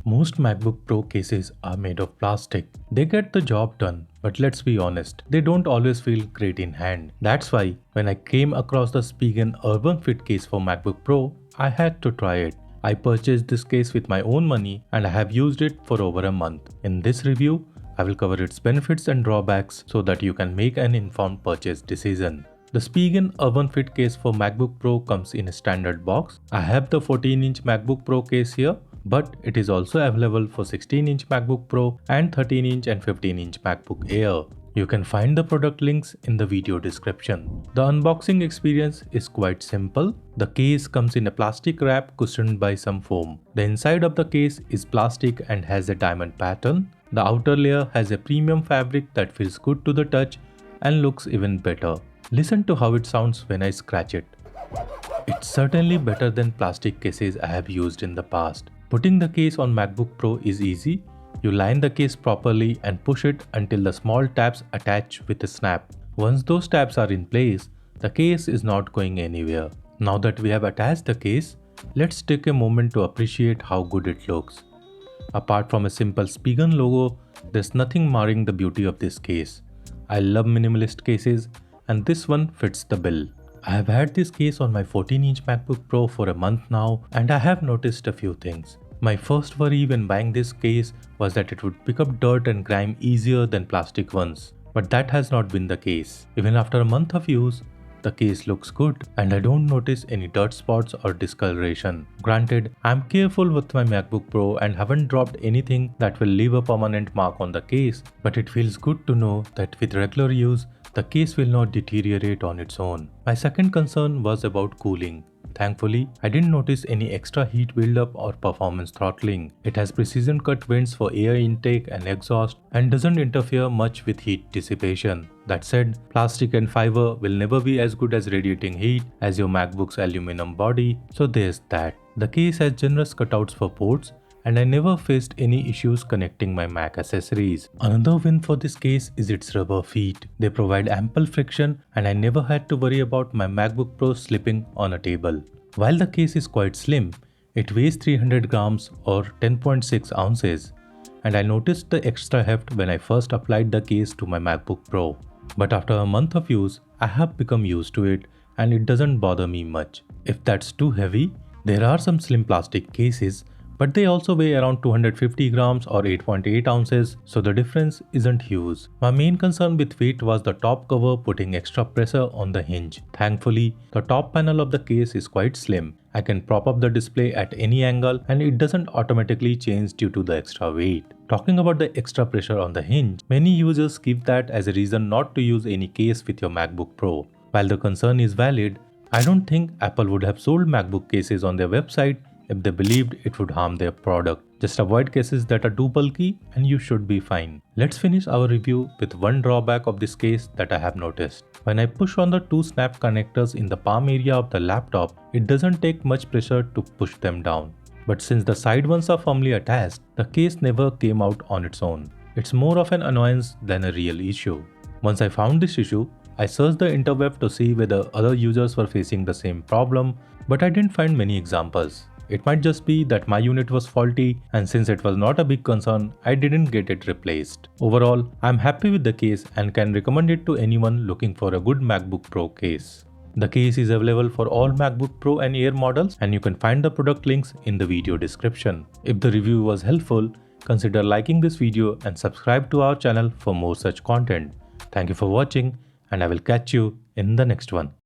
Most MacBook Pro cases are made of plastic. They get the job done, but let's be honest, they don't always feel great in hand. That's why when I came across the Spigen Urban Fit case for MacBook Pro, I had to try it. I purchased this case with my own money and I have used it for over a month. In this review, I will cover its benefits and drawbacks so that you can make an informed purchase decision. The Spigen Urban Fit case for MacBook Pro comes in a standard box. I have the 14-inch MacBook Pro case here, but it is also available for 16-inch MacBook Pro and 13-inch and 15-inch MacBook Air. You can find the product links in the video description. The unboxing experience is quite simple. The case comes in a plastic wrap cushioned by some foam. The inside of the case is plastic and has a diamond pattern. The outer layer has a premium fabric that feels good to the touch and looks even better. Listen to how it sounds when I scratch it. It's certainly better than plastic cases I have used in the past. Putting the case on MacBook Pro is easy. You line the case properly and push it until the small tabs attach with a snap. Once those tabs are in place, the case is not going anywhere. Now that we have attached the case, let's take a moment to appreciate how good it looks. Apart from a simple Spigen logo, there's nothing marring the beauty of this case. I love minimalist cases, and this one fits the bill. I have had this case on my 14-inch MacBook Pro for a month now, and I have noticed a few things. My first worry when buying this case was that it would pick up dirt and grime easier than plastic ones. But that has not been the case. Even after a month of use, the case looks good and I don't notice any dirt spots or discoloration. Granted, I'm careful with my MacBook Pro and haven't dropped anything that will leave a permanent mark on the case, but it feels good to know that with regular use, the case will not deteriorate on its own. My second concern was about cooling. Thankfully, I didn't notice any extra heat buildup or performance throttling. It has precision cut vents for air intake and exhaust and doesn't interfere much with heat dissipation. That said, plastic and fiber will never be as good as radiating heat as your MacBook's aluminum body, so there's that. The case has generous cutouts for ports, and I never faced any issues connecting my Mac accessories. Another win for this case is its rubber feet. They provide ample friction and I never had to worry about my MacBook Pro slipping on a table. While the case is quite slim, it weighs 300 grams or 10.6 ounces, and I noticed the extra heft when I first applied the case to my MacBook Pro. But after a month of use, I have become used to it and it doesn't bother me much. If that's too heavy, there are some slim plastic cases, but they also weigh around 250 grams or 8.8 ounces, so the difference isn't huge. My main concern with weight was the top cover putting extra pressure on the hinge. Thankfully, the top panel of the case is quite slim. I can prop up the display at any angle and it doesn't automatically change due to the extra weight. Talking about the extra pressure on the hinge, many users give that as a reason not to use any case with your MacBook Pro. While the concern is valid, I don't think Apple would have sold MacBook cases on their website if they believed it would harm their product. Just avoid cases that are too bulky and you should be fine. Let's finish our review with one drawback of this case that I have noticed. When I push on the two snap connectors in the palm area of the laptop, it doesn't take much pressure to push them down. But since the side ones are firmly attached, the case never came out on its own. It's more of an annoyance than a real issue. Once I found this issue, I searched the interweb to see whether other users were facing the same problem, but I didn't find many examples. It might just be that my unit was faulty, and since it was not a big concern, I didn't get it replaced. Overall, I'm happy with the case and can recommend it to anyone looking for a good MacBook Pro case. The case is available for all MacBook Pro and Air models, and you can find the product links in the video description. If the review was helpful, consider liking this video and subscribe to our channel for more such content. Thank you for watching, and I will catch you in the next one.